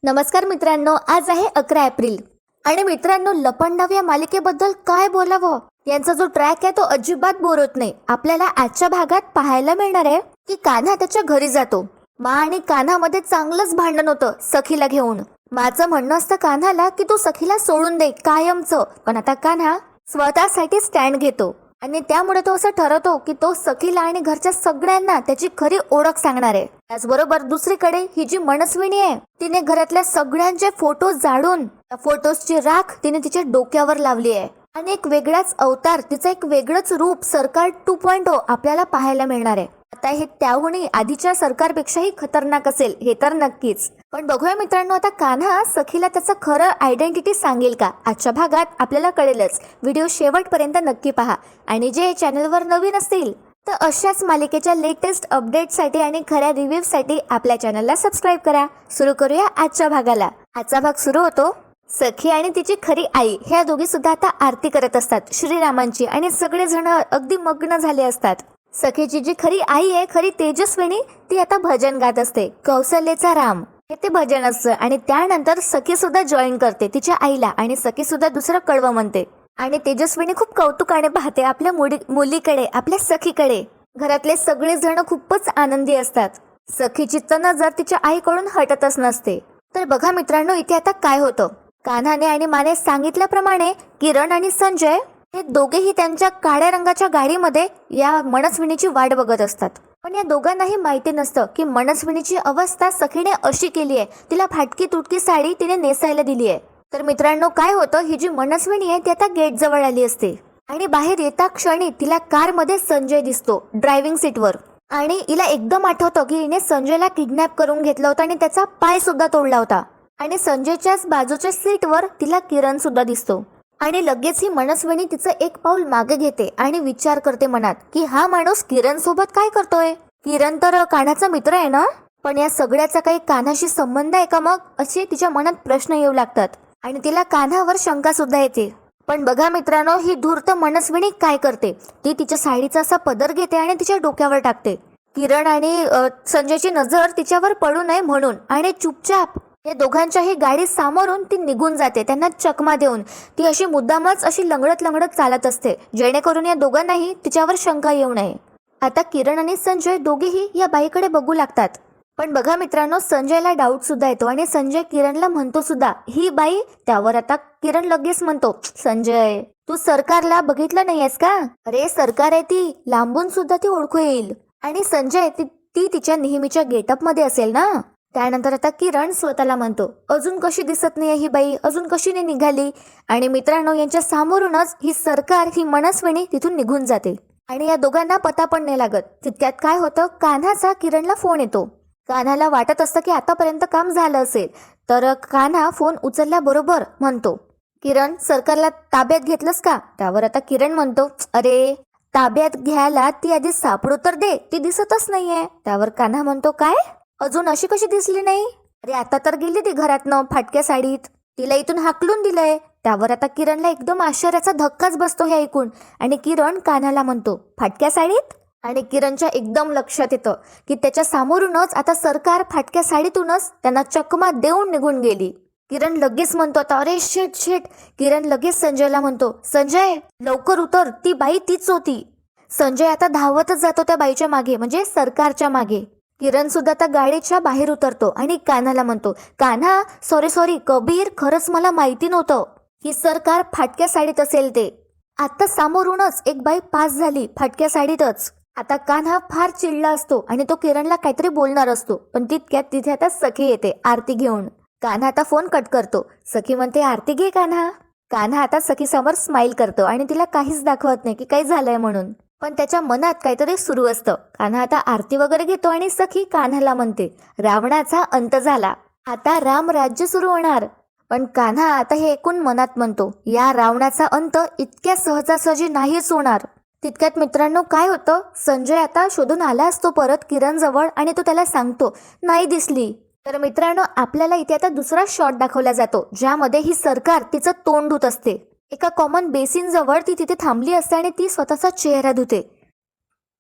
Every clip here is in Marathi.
नमस्कार मित्रांनो, आज आहे 11 एप्रिल आणि मित्रांनो, लपंडाव या मालिकेबद्दल काय बोलावं. यांचा जो ट्रॅक आहे तो अजिबात बोर होत नाही. आपल्याला आजच्या भागात पाहायला मिळणार आहे की कान्हा त्याच्या घरी जातो. मा आणि कान्हामध्ये चांगलंच भांडण होतं सखीला घेऊन. माचं म्हणणं असतं कान्हाला की तू सखीला सोडून दे कायमचं, पण आता कान्हा स्वतःसाठी स्टँड घेतो आणि त्यामुळे तो असं ठरवतो की तो सखीला आणि घरच्या सगळ्यांना त्याची खरी ओळख सांगणार आहे. त्याचबरोबर दुसरीकडे ही जी मनस्विनी आहे तिने घरातल्या सगळ्यांचे फोटो जाळून त्या फोटोजची राख तिने तिच्या डोक्यावर लावली आहे आणि एक वेगळाच अवतार, तिचं एक वेगळंच रूप सरकार 2.0 आपल्याला पाहायला मिळणार आहे. आता हे त्याहूनही आधीच्या सरकारपेक्षाही खतरनाक असेल हे तर नक्कीच. पण बघूया मित्रांनो, आता कान्हा सखीला त्याचं खरं आयडेंटिटी सांगेल का? आजच्या भागात आपल्याला कळेलच. व्हिडिओ शेवटपर्यंत नक्की पहा आणि जे चॅनलवर नवीन असतील तर अशाच मालिकेच्या लेटेस्ट अपडेटसाठी आणि खऱ्या रिव्ह्यूसाठी आपल्या चॅनलला सबस्क्राईब करा. सुरू करूया आजच्या भागाला. आजचा भाग सुरू होतो सखी आणि तिची खरी आई ह्या दोघी सुद्धा आता आरती करत असतात श्रीरामांची आणि सगळेजण अगदी मग्न झाले असतात. सखीची जी खरी आई आहे, खरी तेजस्विनी, ती आता भजन गात असते. कौशल्याचा राम हे ते भजन असतं आणि त्यानंतर सखी सुद्धा जॉईन करते तिच्या आईला आणि सखी सुद्धा दुसरं कडवं म्हणते आणि तेजस्विनी खूप कौतुकाने पाहते आपल्या मुलीकडे, आपल्या सखीकडे. घरातले सगळे जण खूपच आनंदी असतात. सखीची नजर तिच्या आईकडून हटतच नसते. तर बघा मित्रांनो, इथे आता काय होतं. कान्हाने आणि माने सांगितल्याप्रमाणे किरण आणि संजय हे दोघेही त्यांच्या काळ्या रंगाच्या गाडीमध्ये या मनस्विनीची वाट बघत असतात. पण या दोघांनाही माहिती नसतं की मनस्विनीची अवस्था सखीने अशी केली आहे, तिला फाटकी तुटकी साडी तिने नेसायला दिली आहे. तर मित्रांनो, काय होतं, ही जी मनस्विनी आहे ती आता गेट जवळ आली असते आणि बाहेर येता क्षणी तिला कारमध्ये संजय दिसतो ड्रायव्हिंग सीटवर आणि हिला एकदम आठवतं की हिने संजयला किडनॅप करून घेतलं होतं आणि त्याचा पाय सुद्धा तोडला होता. आणि संजयच्याच बाजूच्या सीटवर तिला किरण सुद्धा दिसतो आणि लगेच ही मनस्विनी तिचं एक पाऊल मागे घेते आणि विचार करते मनात की हा माणूस किरण सोबत काय करतोय. किरण तर कान्हाचा मित्र आहे ना, पण या सगळ्याचा काही कान्हाशी संबंध आहे का मग, असे तिच्या मनात प्रश्न येऊ लागतात आणि तिला कान्हावर शंका सुद्धा येते. पण बघा मित्रांनो, ही धूर्त मनस्विनी काय करते, ती तिच्या साडीचा असा पदर घेते आणि तिच्या डोक्यावर टाकते. किरण आणि संजयची नजर तिच्यावर पडू नये म्हणून आणि चुपचाप या दोघांच्याही गाडी सामोरून ती निघून जाते. त्यांना चकमा देऊन ती अशी मुद्दामच अशी लंगडत लंगडत चालत असते जेणेकरून या दोघांनाही तिच्यावर शंका येऊ नये. आता किरण आणि संजय दोघेही या बाईकडे बघू लागतात. पण बघा मित्रांनो, संजयला डाऊट सुद्धा येतो आणि संजय किरणला म्हणतो सुद्धा ही बाई. त्यावर आता किरण लगेच म्हणतो, संजय तू सरकारला बघितलं नाहीयेस का? अरे सरकार आहे ती, लांबून सुद्धा ती ओळखू येईल. आणि संजय ती तिच्या नेहमीच्या गेटअप मध्ये असेल ना. त्यानंतर आता किरण स्वतःला म्हणतो, अजून कशी दिसत नाहीये ही बाई, अजून कशी नाही निघाली. आणि मित्रांनो, यांच्या समोरूनच ही सरकार, ही मनस्विनी तिथून निघून जाते आणि या दोघांना पता पण नाही लागत. तितक्यात काय होतं, कान्हाचा किरणला फोन येतो. कान्हाला वाटत असतं की आतापर्यंत काम झालं असेल, तर कान्हा फोन उचलल्याबरोबर म्हणतो, किरण सरकारला ताब्यात घेतलंस का? त्यावर आता किरण म्हणतो, अरे ताब्यात घ्यायला ती आधी सापडू तर दे, ती दिसतच नाहीये. त्यावर कान्हा म्हणतो, काय अजून अशी कशी दिसली नाही? अरे आता तर गेली ती घरातनं फाटक्या साडीत, तिला इथून हाकलून दिलंय. त्यावर आता किरणला एकदम आश्चर्याचा धक्काच बसतो हे ऐकून आणि किरण कान्हाला म्हणतो, फाटक्या साडीत? आणि किरणच्या एकदम लक्षात येतं की त्याच्या समोरूनच आता सरकार फाटक्या साडीतूनच त्यांना चकमा देऊन निघून गेली. किरण लगेच म्हणतो आता, अरे शेट शेट. किरण लगेच संजयला म्हणतो, संजय लवकर उतर, ती बाई तीच होती. संजय आता धावतच जातो त्या बाईच्या मागे, म्हणजे सरकारच्या मागे. किरण सुद्धा आता गाडीच्या बाहेर उतरतो आणि कान्हाला म्हणतो, कान्हा सॉरी कबीर, खरंच मला माहिती नव्हतं ही सरकार फाटक्या साडीत असेल. ते आता समोरूनच एक बाई पास झाली फाटक्या साडीतच. आता कान्हा फार चिडला असतो आणि तो किरणला काहीतरी बोलणार असतो, पण तितक्यात तिथे आता सखी येते आरती घेऊन. कान्हा आता फोन कट करतो. सखी म्हणते, आरती घे कान्हा. कान्हा आता सखी समोर स्माइल करतो आणि तिला काहीच दाखवत नाही की काही झालंय म्हणून, पण त्याच्या मनात काहीतरी सुरू असतं. कान्हा आता आरती वगैरे घेतो आणि सखी कान्हाला म्हणते, रावणाचा अंत झाला, आता राम राज्य सुरू होणार. पण कान्हा आता हे ऐकून मनात म्हणतो, या रावणाचा अंत इतक्या सहजासहजी नाहीच होणार. तितक्यात मित्रांनो काय होतं, संजय आता शोधून आला असतो परत किरण जवळ आणि तो त्याला सांगतो, नाही दिसली. तर मित्रांनो, आपल्याला इथे आता दुसरा शॉट दाखवला जातो ज्यामध्ये ही सरकार तिचं तोंड धुत असते. एका कॉमन बेसिन जवळ ती तिथे थांबली असते आणि ती स्वतःचा चेहरा धुते.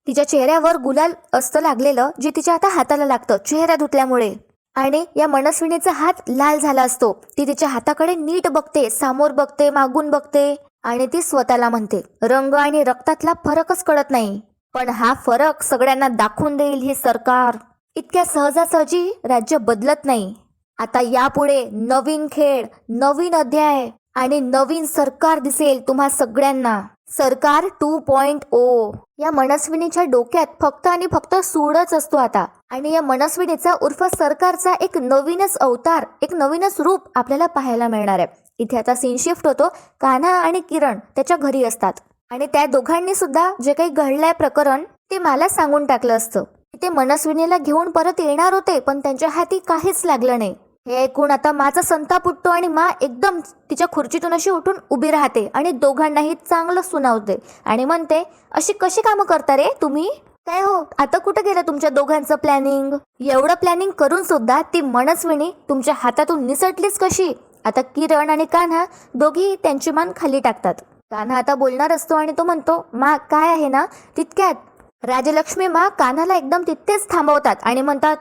तिच्या चेहऱ्यावर गुलाल असतं लागलेलं, जे तिच्या आता हाताला लागतं चेहरा धुतल्यामुळे. आणि या मनस्विनीचा हात लाल झाला असतो. ती तिच्या हाताकडे नीट बघते, समोर बघते, मागून बघते आणि ती स्वतःला म्हणते, रंग आणि रक्तातला फरकच कळत नाही. पण हा फरक सगळ्यांना दाखवून देईल हे सरकार. इतक्या सहजासहजी राज्य बदलत नाही. आता यापुढे नवीन खेळ, नवीन अध्याय आणि नवीन सरकार दिसेल तुम्हा सगळ्यांना. सरकार 2.0. या मनस्विनीच्या डोक्यात फक्त आणि फक्त सूडच असतो आता. आणि या मनस्विनीचा उर्फ सरकारचा एक नवीनच अवतार, एक नवीनच रूप आपल्याला पाहायला मिळणार आहे. इथे आता सीन शिफ्ट होतो. कान्हा आणि किरण त्याच्या घरी असतात आणि त्या दोघांनी सुद्धा जे काही घडलंय प्रकरण ते मला सांगून टाकलं असतं. ते मनस्विनीला घेऊन परत येणार होते पण त्यांच्या हाती काहीच लागलं नाही. हे ऐकून आता माझा संताप उठतो आणि मा एकदम तिच्या खुर्चीतून अशी उठून उभी राहते आणि दोघांनाही चांगलं सुनावते आणि म्हणते, अशी कशी कामं करता रे तुम्ही? काय हो, आता कुठं गेलं तुमच्या दोघांचं प्लॅनिंग? एवढं प्लॅनिंग करून सुद्धा ती मनस्विनी तुमच्या हातातून निसटलीच कशी? आता किरण आणि कान्हा दोघी त्यांची मान खाली टाकतात. कान्हा आता बोलणार असतो आणि तो म्हणतो, मा काय आहे ना? तितक्यात राजलक्ष्मी मा कान्हाला एकदम तिथेच थांबवतात आणि म्हणतात,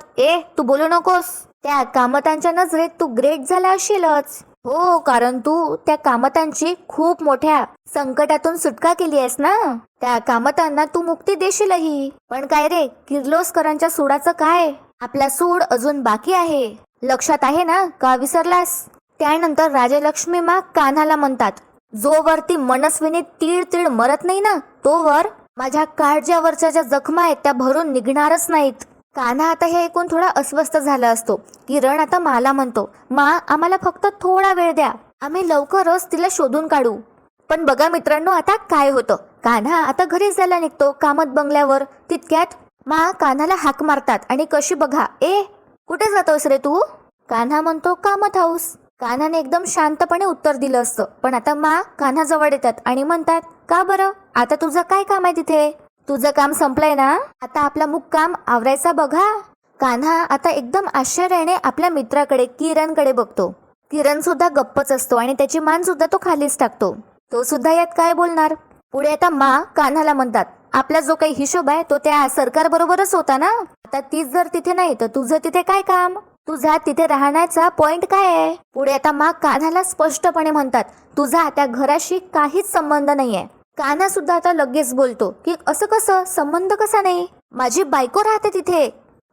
तू बोलू नकोस. त्या कामतांच्या नजरेत तू ग्रेट झाला असशीलच. हो, कारण तू त्या कामतांची खूप मोठ्या संकटातून सुटका केली आहेस ना. त्या कामतांना तू मुक्ती देशीलही. पण काय रे, किर्लोस्करांच्या सूडाचं काय? आपला सूड अजून बाकी आहे, लक्षात आहे ना? का विसरलास? त्यानंतर राजलक्ष्मी मा कान्हाला म्हणतात, जोवर ती मनस्विनी तीळ तीळ मरत नाही ना, तोवर माझ्या काळजावरच्या ज्या जखमा आहेत त्या भरून निघणारच नाहीत. कान्हा आता हे ऐकून थोडा अस्वस्थ झाला असतो. किरण आता मला म्हणतो, मा आम्हाला फक्त थोडा वेळ द्या, आम्ही लवकरच तिला शोधून काढू. पण बघा मित्रांनो, आता काय होतं, कान्हा आता घरी जायला निघतो कामत बंगल्यावर. तितक्यात मा कान्हाला हाक मारतात आणि कशी बघा, कुठे जातोस रे तू? कान्हा म्हणतो, कामत हाऊस. कान्हाने एकदम शांतपणे उत्तर दिलं असतं. पण आता मा कान्हा जवळ येतात आणि म्हणतात, का बरं, आता तुझं काय काम आहे तिथे? तुझं काम संपलंय ना, आता आपला मुक्काम आवरायचा बघा. कान्हा आता एकदम आश्चर्याने आपल्या मित्राकडे किरणकडे बघतो. किरण सुद्धा गप्पच असतो आणि त्याची मान सुद्धा तो खालीच टाकतो. तो सुद्धा यात काय बोलणार. पुढे आता मा कान्हाला म्हणतात, आपला जो काही हिशोब आहे तो त्या सरकार बरोबरच होता ना. आता तीच जर तिथे नाही तर तुझं तिथे काय काम? तुझा तिथे राहण्याचा पॉइंट काय आहे? पुढे आता मा कान्हाला स्पष्टपणे म्हणतात, तुझा त्या घराशी काहीच संबंध नाहीये. कान्हा सुद्धा आता लगेच बोलतो की असं कसं, संबंध कसा नाही? माझी बायको राहते तिथे.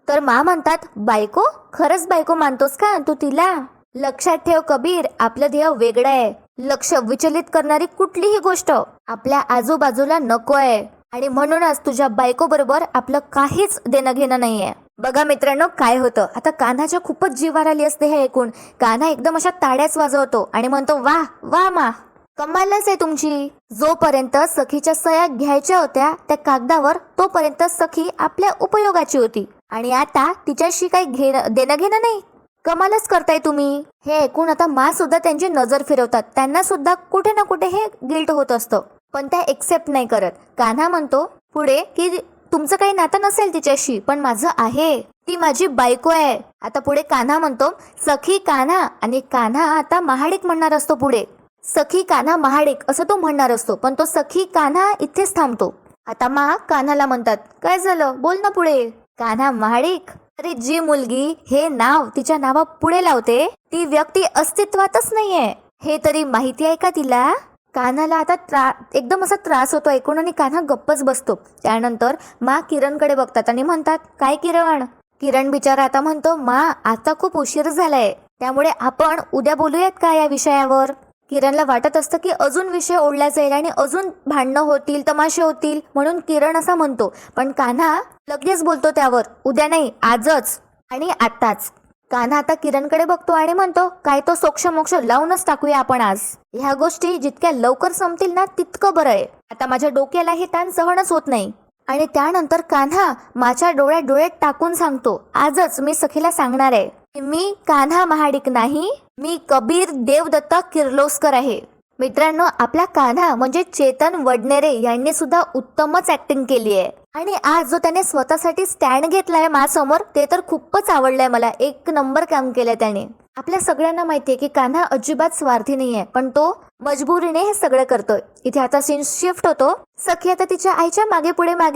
तर मा म्हणतात, बायको? खरंच बायको मानतोस का तू तिला? लक्षात ठेव कबीर, आपलं ध्येय वेगळं आहे. लक्ष विचलित करणारी कुठलीही गोष्ट आपल्या आजूबाजूला नको आहे आणि म्हणूनच तुझ्या बायको बरोबर आपलं काहीच देणं घेणं नाहीये. बघा मित्रांनो काय होतं, आता कान्हाच्या खूपच जीवार आली असते हे ऐकून. कान्हा एकदम अशा ताड्याच वाजवतो आणि म्हणतो, वाह वाह मा, कमालच आहे तुमची. जोपर्यंत सखीच्या सह्या घ्यायच्या होत्या त्या कागदावर तोपर्यंत सखी आपल्या उपयोगाची होती आणि आता तिच्याशी काही देणं घेणं नाही. कमालच करताय तुम्ही. हे ऐकून आता मा सुद्धा त्यांची नजर फिरवतात. त्यांना सुद्धा कुठे ना कुठे हे गिल्ट होत असतं पण त्या एक्सेप्ट नाही करत. कान्हा म्हणतो पुढे की तुमचं काही नातं नसेल तिच्याशी पण माझं आहे, ती माझी बायको आहे. आता पुढे कान्हा म्हणतो, सखी कान्हा, आणि कान्हा आता महाडिक म्हणणार असतो. पुढे सखी कान्हा महाडिक असं तो म्हणणार असतो पण तो सखी कान्हा इथेच थांबतो. आता मा कान्हाला म्हणतात, काय झालं, बोल ना पुढे. कान्हा महाडिक, अरे जी मुलगी हे नाव तिच्या नावा पुढे लावते ती व्यक्ती अस्तित्वातच नाहीये हे तरी माहिती आहे का तिला? कान्हाला आता एकदम असा त्रास होतो ऐकून आणि कान्हा गप्पच बसतो. त्यानंतर मा किरणकडे बघतात आणि म्हणतात, काय किरण? किरण बिचारा आता म्हणतो, मा आता खूप उशीर झालाय त्यामुळे आपण उद्या बोलूयात का या विषयावर? किरणला वाटत असतं की अजून विषय ओढला जाईल आणि अजून भांडणं होतील, तमाशे होतील, म्हणून किरण असा म्हणतो. पण कान्हा लगेच बोलतो त्यावर, उद्या नाही आजच आणि आत्ताच. कान्हा आता किरणकडे बघतो आणि म्हणतो, काय तो सोक्ष मोक्ष लावूनच टाकूया आपण आज. ह्या गोष्टी जितक्या लवकर संपतील ना तितकं बरं आहे. आता माझ्या डोक्याला हे ताण सहनच होत नाही. आणि त्यानंतर कान्हा माझ्या डोळ्यात डोळ्यात टाकून सांगतो, आजच मी सखीला सांगणार आहे, मी कान्हा महाडिक नाही, मी कबीर देवदत्त किर्लोस्कर आहे. मित्रांनो, आपला कान्हा म्हणजे चेतन वडनेरे यांनी सुद्धा उत्तमच ऍक्टिंग केली आहे आणि आज जो त्याने स्वतःसाठी स्टँड घेतलाय माझ्यासमोर ते तर खूपच आवडलंय मला. एक नंबर काम केलंय त्याने. आपल्या सगळ्यांना माहितीये की कान्हा अजिबात स्वार्थी नाहीये पण तो मजबुरीने हे सगळं करतोय. इथे आता सीन शिफ्ट होतो. सखी आता तिच्या आईच्या मागे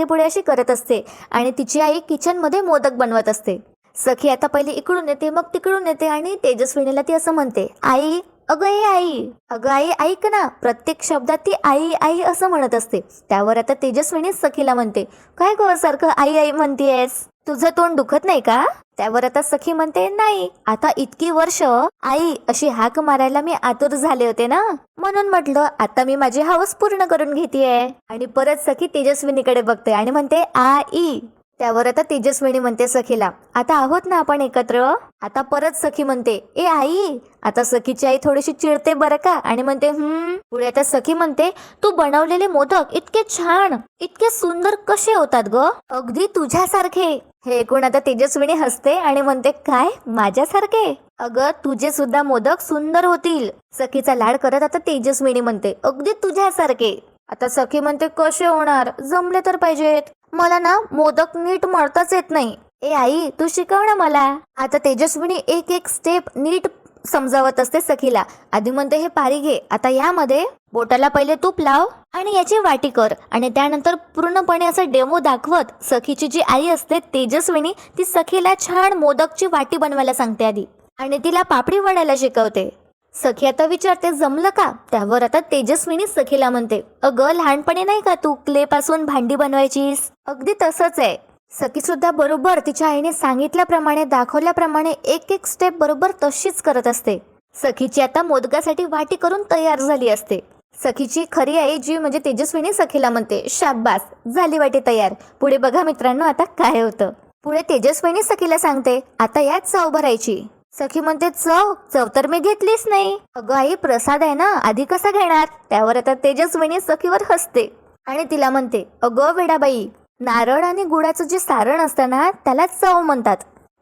पुढे अशी करत असते आणि तिची आई किचन मध्ये मोदक बनवत असते. सखी आता पहिले इकडून येते मग तिकडून येते आणि तेजस्विनीला ती असं म्हणते, आई, अगं ए आई, अगं आई ऐक ना. प्रत्येक शब्दात ती आई आई असं म्हणत असते. त्यावर आता तेजस्विनी सखीला म्हणते, काय गं सारखं आई आई म्हणतेस, तुझं तोंड दुखत नाही का? त्यावर आता सखी म्हणते, नाही, आता इतकी वर्ष आई अशी हाक मारायला मी आतुर झाले होते ना, म्हणून म्हटलं आता मी माझी हवस पूर्ण करून घेतेय. आणि परत सखी तेजस्विनीकडे बघते आणि म्हणते, आई. त्यावर आता तेजस्विनी म्हणते सखीला, आता आहोत ना आपण एकत्र. आता परत सखी म्हणते, ए आई. आता सखीची आई थोडीशी चिडते बरं का आणि म्हणते, पुढे आता सखी म्हणते, तू बनवलेले मोदक इतके छान, इतके सुंदर कसे होतात ग, अगदी तुझ्यासारखे. हे ऐकून आता तेजस्विनी हसते आणि म्हणते, काय माझ्यासारखे? अगं तुझे सुद्धा मोदक सुंदर होतील. सखीचा लाड करत आता तेजस्विनी म्हणते, अगदी तुझ्यासारखे. आता सखी म्हणते, कसे होणार, जमले तर पाहिजेत. मला ना मोदक नीट मळताच येत नाही. ए आई तू शिकव ना मला. आता तेजस्विनी एक एक स्टेप नीट समजावत असते सखीला. आधी म्हणते, हे पारी घे, आता यामध्ये बोटाला पहिले तूप लाव आणि याची वाटी कर. आणि त्यानंतर पूर्णपणे असं डेमो दाखवत सखीची जी आई असते तेजस्विनी, ती सखीला छान मोदकची वाटी बनवायला सांगते आधी आणि तिला पापडी वडायला शिकवते. सखी आता विचारते, जमलं का? त्यावर आता तेजस्विनी सखीला म्हणते, अगं लहानपणी नाही का तू क्ले पासून भांडी बनवायचीस, अगदी तसंच आहे. सखी सुद्धा बरोबर तिच्या आईने सांगितल्याप्रमाणे दाखवल्याप्रमाणे एक एक स्टेप बरोबर तशीच करत असते. सखीची आता मोदकासाठी वाटी करून तयार झाली असते. सखीची खरी आई जी म्हणजे तेजस्विनी सखीला म्हणते, शाबास, झाली वाटी तयार. पुढे बघा मित्रांनो आता काय होतं. पुढे तेजस्विनी सखीला सांगते, आता यात चव भरायची. सखी म्हणते, चव तर मी घेतलीच नाही. अगं आई प्रसाद आहे ना, आधी कसा घेणार? त्यावर आता तेजस्विनी सखीवर हसते आणि तिला म्हणते, अगं वेडाबाई, नारळ आणि गुळाचं जे सारण असतं ना त्याला चव म्हणतात,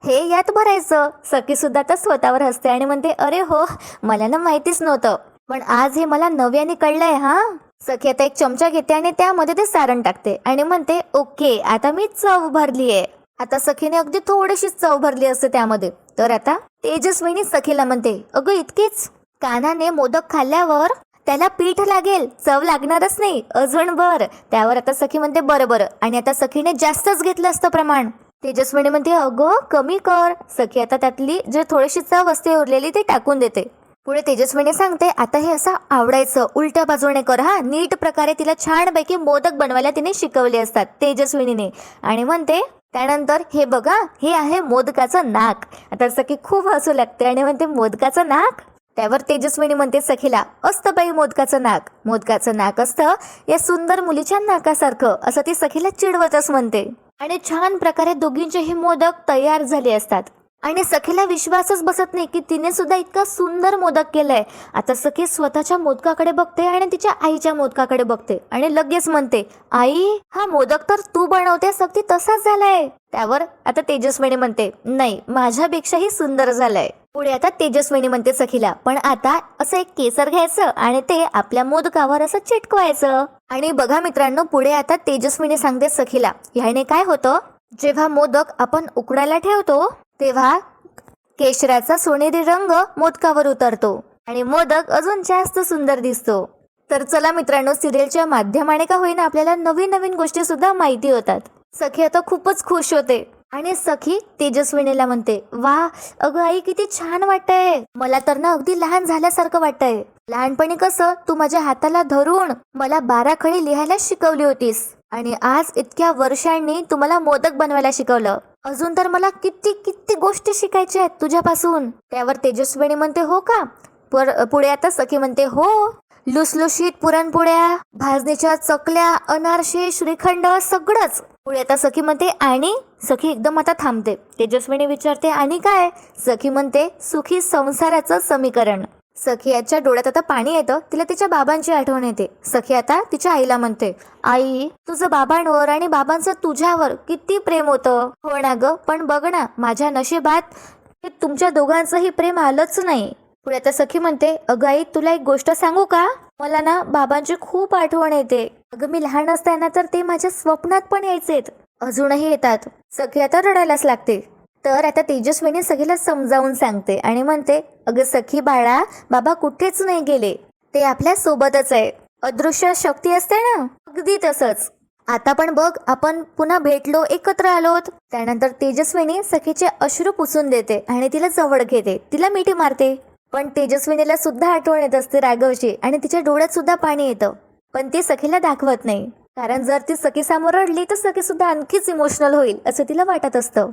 हे यात भरायचं. सखी सुद्धा आता स्वतःवर हसते आणि म्हणते, अरे हो, मला ना माहितीच नव्हतं, पण आज हे मला नव्याने कळलंय हा. सखी आता एक चमचा घेते आणि त्यामध्ये ते सारण टाकते आणि म्हणते, ओके, आता मी चव भरलीये. आता सखीने अगदी थोडीशी चव भरली असते त्यामध्ये. तर आता तेजस्विनी सखीला म्हणते, अगं इतकीच? कान्हाने मोदक खाल्ल्यावर त्याला पीठ लागेल, चव लागणारच नाही, अजून बर. त्यावर आता सखी म्हणते, बरं. आणि आता सखीने जास्तच घेतलं असतं प्रमाण. तेजस्विनी म्हणते, अगं कमी कर. सखी आता त्यातली जे थोडीशी चव असते उरलेली ती टाकून देते. पुढे तेजस्विनी सांगते, आता हे असं आवडायचं, उलट्या बाजूने कर हा. नीट प्रकारे तिला छानपैकी मोदक बनवायला तिने शिकवले असतात तेजस्विनीने. आणि म्हणते त्यानंतर, हे बघा, हे आहे मोदकाचं नाक. आता सखी खूप हसू लागते आणि म्हणते, मोदकाचं नाक? त्यावर तेजस्विनी म्हणते सखीला, असतं बाई मोदकाचं नाक. मोदकाचं नाक असतं या सुंदर मुलीच्या नाकासारखं, असं ती सखीला चिडवतच म्हणते. आणि छान प्रकारे दोघींचे हे मोदक तयार झाले असतात. आणि सखीला विश्वासच बसत नाही की तिने सुद्धा इतका सुंदर मोदक केलाय. आता सखी स्वतःच्या मोदकाकडे बघते आणि तिच्या आईच्या मोदकाकडे बघते आणि लगेच म्हणते, आई, हा मोदक तर तू बनवतेस, अगदी तसाच झालाय. त्यावर आता तेजस्विनी म्हणते, नाही, माझ्यापेक्षाही सुंदर झालाय. पुढे आता तेजस्विनी म्हणते सखीला, पण आता असं एक केसर घ्यायचं आणि ते आपल्या मोदकावर असं चिटकवायचं. आणि बघा मित्रांनो, पुढे आता तेजस्विनी सांगते सखीला, ह्याने काय होतं, जेव्हा मोदक आपण उकडायला ठेवतो तेव्हा केशराचा सोनेरी रंग मोदकावर उतरतो आणि मोदक अजून जास्त सुंदर दिसतो. तर चला मित्रांनो, सिरियलच्या माध्यमाने का होईना आपल्याला नवीन नवीन गोष्टी सुद्धा माहिती होतात. सखी आता खूपच खुश होते आणि सखी तेजस्विनीला म्हणते, वा, अगं आई किती छान वाटतंय, मला तर ना अगदी लहान झाल्यासारखं वाटतंय. लहानपणी कसं तू माझ्या हाताला धरून मला 12 खडी लिहायला शिकवली होतीस आणि आज इतक्या वर्षांनी तू मला मोदक बनवायला शिकवलं. अजून तर मला किती किती गोष्टी शिकायच्या आहेत तुझ्यापासून. त्यावर तेजस्विनी म्हणते, हो का? पुढे आता सखी म्हणते, हो, लुसलुशीत पुरणपोळ्या, भाजणीच्या चकल्या, अनारसे, श्रीखंड, सगळंच. पुढे आता सखी म्हणते, आणि? सखी एकदम आता थांबते. तेजस्विनी विचारते, आणि काय? सखी म्हणते, सुखी संसाराचं समीकरण. सखी याच्या डोळ्यात आता पाणी येतं. तिला तिच्या बाबांची आठवण येते. सखी आता तिच्या आईला म्हणते, आई, तुझं बाबांवर आणि बाबांचं तुझ्यावर किती प्रेम होतं. हो ना ग, पण बघ ना, माझ्या नशिबात तुमच्या दोघांचंही प्रेम आलंच नाही. पुढे आता सखी म्हणते, अगं आई, तुला एक गोष्ट सांगू का? मला ना बाबांची खूप आठवण येते. अगं मी लहान असताना तर ते माझ्या स्वप्नात पण यायचेत, अजूनही येतात. सखी आता रडायलाच लागते. तर आता तेजस्विनी सखीला समजावून सांगते आणि म्हणते, अगं सखी बाळा, बाबा कुठेच नाही गेले, ते आपल्या सोबतच आहे. अदृश्य शक्ती असते ना, अगदी तसंच. आता पण बघ, आपण पुन्हा भेटलो, एकत्र आलोत. त्यानंतर तेजस्विनी सखीचे अश्रू पुसून देते आणि तिला जवळ घेते, तिला मिठी मारते. पण तेजस्विनीला सुद्धा आठवण येत असते राघवची आणि तिच्या डोळ्यात सुद्धा पाणी येतं. पण ती सखीला दाखवत नाही, कारण जर ती सखी समोर रडली तर सखी सुद्धा आणखीच इमोशनल होईल असं तिला वाटत असतं.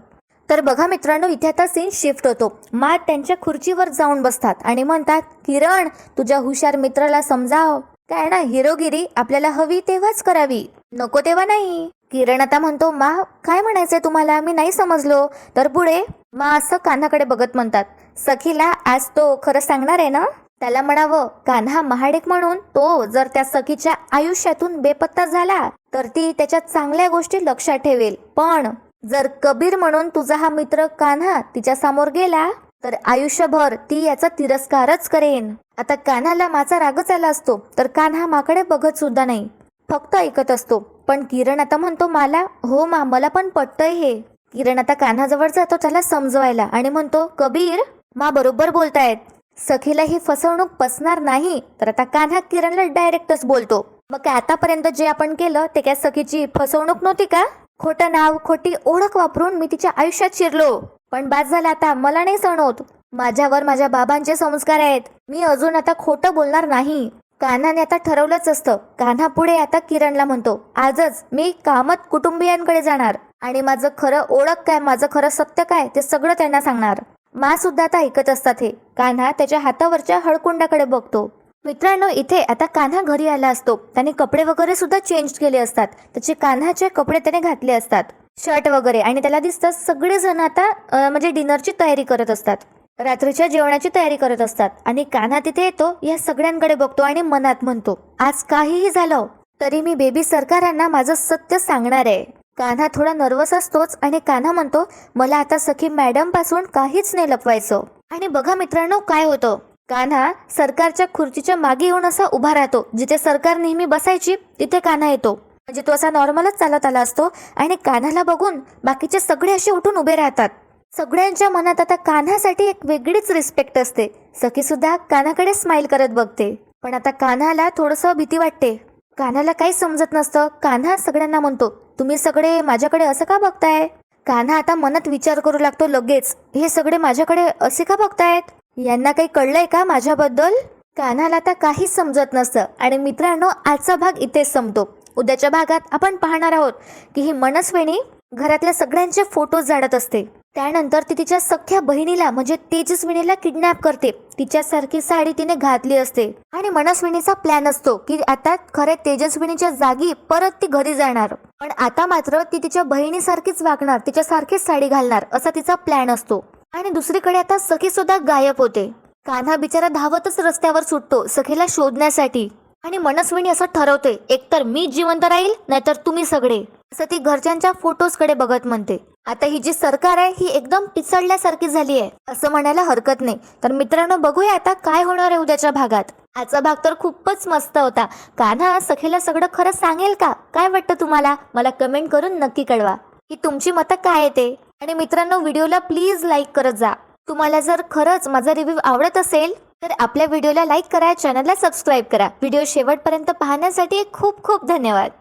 तर बघा मित्रांनो, इथे आता सीन शिफ्ट होतो. मात त्यांच्या खुर्चीवर जाऊन बसतात आणि म्हणतात, किरण तुझ्या हुशार मित्राला समजाव. काय ना, हिरोगिरी आपल्याला हवी तेव्हाच करावी, नको तेव्हा नाही. किरण आता म्हणतो, मा काय म्हणायचंय तुम्हाला, मी नाही समजलो. तर पुढे मा असं कान्हाकडे बघत म्हणतात, सखीला आज तो खरं सांगणार आहे ना. त्याला म्हणावं, कान्हा महाडिक म्हणून तो जर त्या सखीच्या आयुष्यातून बेपत्ता झाला तर ती त्याच्या चांगल्या गोष्टी लक्षात ठेवेल, पण जर कबीर म्हणून तुझा हा मित्र कान्हा तिच्या समोर गेला तर आयुष्यभर ती याचा तिरस्कारच करेन. आता कान्हाला माचा रागच आला असतो तर कान्हा माकडे बघत सुद्धा नाही, फक्त ऐकत असतो. पण किरण आता म्हणतो, मला हो मा, मला पण पटतंय हे. किरण आता कान्हाजवळ जातो त्याला समजवायला आणि म्हणतो, कबीर मा बरोबर बोलतायत, सखीला ही फसवणूक पसणार नाही. तर आता कान्हा किरणला डायरेक्टच बोलतो, मग काय आतापर्यंत जे आपण केलं ते काय सखीची फसवणूक नव्हती का? खोटं नाव, खोटी ओळख वापरून मी तिच्या आयुष्यात शिरलो, पण बाद झाला, आता मला नाही सहन होत. माझ्यावर माझ्या बाबांचे संस्कार आहेत, मी अजून आता खोटं बोलणार नाही. कान्हाने आता ठरवलंच असतं. कान्हा पुढे आता किरणला म्हणतो, आजच मी कामत कुटुंबियांकडे जाणार आणि माझं खरं ओळख काय, माझं खरं सत्य काय ते सगळं त्यांना सांगणार. मा सुद्धा आता ऐकत असतात हे. कान्हा त्याच्या हातावरच्या हळकुंडाकडे बघतो. मित्रांनो, इथे आता कान्हा घरी आला असतो. त्याने कपडे वगैरे सुद्धा चेंज केले असतात. त्याचे कान्हाचे कपडे त्याने घातले असतात, शर्ट वगैरे, आणि त्याला दिसतं सगळेजण आता म्हणजे डिनरची तयारी करत असतात, रात्रीच्या जेवणाची तयारी करत असतात. आणि कान्हा तिथे येतो, या सगळ्यांकडे बघतो आणि मनात म्हणतो, आज काहीही झालं तरी मी बेबी सरकारांना माझं सत्य सांगणार आहे. कान्हा थोडा नर्वस असतोच आणि कान्हा म्हणतो, मला आता सखी मॅडम पासून काहीच नाही लपवायचं. आणि बघा मित्रांनो काय होतं, कान्हा सरकारच्या खुर्चीच्या मागे येऊन असा उभा राहतो. जिथे सरकार नेहमी बसायची तिथे कान्हा येतो, म्हणजे तो असा नॉर्मलच चालत आला असतो. आणि कान्हाला बघून बाकीचे सगळे असे उठून उभे राहतात. सगळ्यांच्या मनात आता कान्हासाठी एक वेगळीच रिस्पेक्ट असते. सखी सुद्धा कान्हाकडे स्माइल करत बघते, पण आता कान्हाला थोडंसं भीती वाटते. कान्हाला काही समजत नसतं. कान्हा सगळ्यांना म्हणतो, तुम्ही सगळे माझ्याकडे असं का बघताय. कान्हा आता मनात विचार करू लागतो लगेच, हे सगळे माझ्याकडे असे का बघतायत, यांना काही कळलंय का माझ्याबद्दल. कान्हाला आता काहीच समजत नसतं. आणि मित्रांनो, आजचा भाग इथेच संपतो. उद्याच्या भागात आपण पाहणार आहोत की ही मनस्विनी घरातल्या सगळ्यांचे फोटोज झाडत असते. त्यानंतर ती तिच्या सख्ख्या बहिणीला म्हणजे तेजस्विनीला किडनॅप करते. तिच्यासारखी साडी तिने घातली असते आणि मनस्विनीचा प्लॅन असतो की आता खरे तेजस्विनीच्या जागी परत ती घरी जाणार, पण आता मात्र ती तिच्या बहिणीसारखीच वागणार, तिच्यासारखीच साडी घालणार असा तिचा प्लॅन असतो. आणि दुसरीकडे आता सखी सुद्धा गायब होते. कान्हा बिचारा धावतच रस्त्यावर सुटतो सखीला शोधण्यासाठी. आणि मनस्विनी असं ठरवते, एकतर मी जिवंत राहील नाहीतर तुम्ही सगळे, असं ती घरच्यांच्या फोटोजकडे बघत म्हणते. आता ही जी सरकार आहे ही एकदम पिसळल्यासारखी झाली आहे असं म्हणायला हरकत नाही. तर मित्रांनो, बघूया आता काय होणार आहे उद्याच्या भागात. आजचा भाग तर खूपच मस्त होता. कान्हा सखीला सगळं खरं सांगेल का, काय वाटतं तुम्हाला, मला कमेंट करून नक्की कळवा की तुमची मतं काय येते. आणि मित्रांनो, व्हिडिओला प्लीज लाईक करत जा. तुम्हाला जर खरंच माझा रिव्ह्यू आवडत असेल तर आपल्या व्हिडिओला लाईक करा, चॅनलला सबस्क्राईब करा. व्हिडिओ शेवटपर्यंत पाहण्यासाठी खूप खूप धन्यवाद.